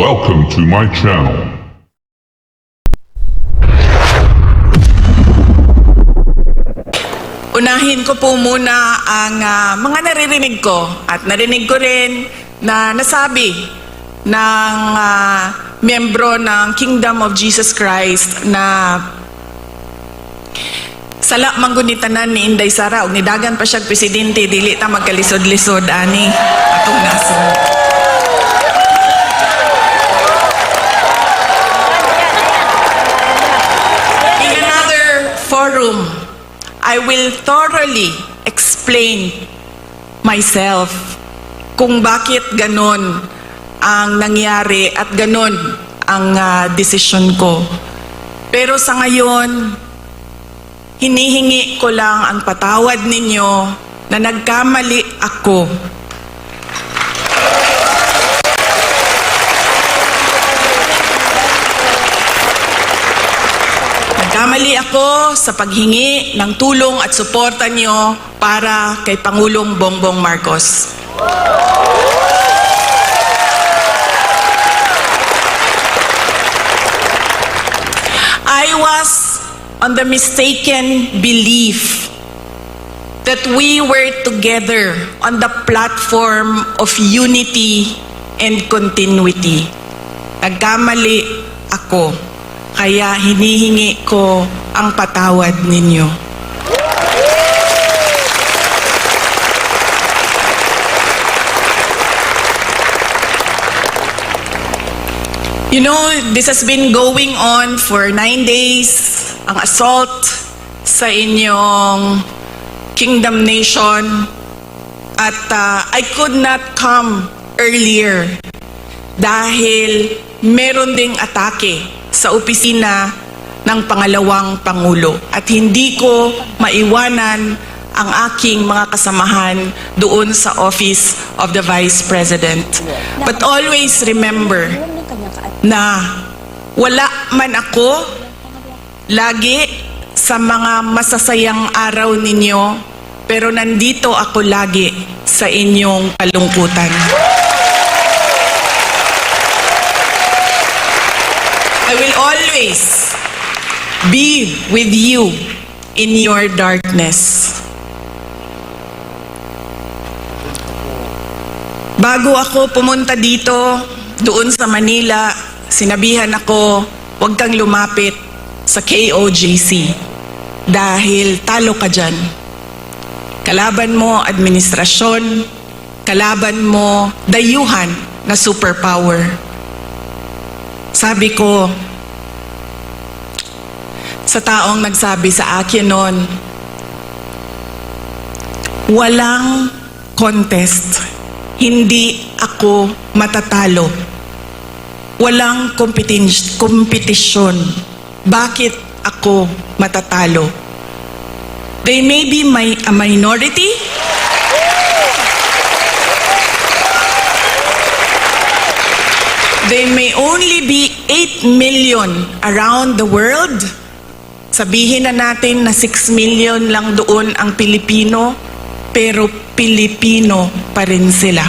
Welcome to my channel. Unahin ko po muna ang mga naririnig ko at narinig ko rin na nasabi ng miyembro ng Kingdom of Jesus Christ na sala manggunitan ni Inday Sara ug nidagan pa siya presidente dili ta magkalisod-lisod ani atong nasod. In another forum, I will thoroughly explain myself kung bakit ganon ang nangyari at ganon ang desisyon ko. Pero sa ngayon, hinihingi ko lang ang patawad ninyo na nagkamali ako. Nagkamali ako sa paghingi ng tulong at suporta nyo para kay Pangulong Bongbong Marcos. I was on the mistaken belief that we were together on the platform of unity and continuity. Nagkamali ako. Kaya hinihingi ko ang patawad ninyo. You know, this has been going on for 9 days. Ang assault sa inyong Kingdom Nation. At I could not come earlier dahil meron ding atake sa opisina ng pangalawang Pangulo. At hindi ko maiwanan ang aking mga kasamahan doon sa Office of the Vice President. But always remember na wala man ako lagi sa mga masasayang araw ninyo, pero nandito ako lagi sa inyong kalungkutan. I will always be with you in your darkness. Bago ako pumunta dito, doon sa Manila, sinabihan ako, huwag kang lumapit sa KOJC dahil talo ka dyan. Kalaban mo administrasyon, kalaban mo dayuhan na superpower. Sabi ko sa taong nagsabi sa akin noon, walang contest, hindi ako matatalo. Walang kompetisyon. Bakit ako matatalo? They may be a minority, they may only be 8 million around the world. Sabihin na natin na 6 million lang doon ang Pilipino, pero Pilipino pa rin sila.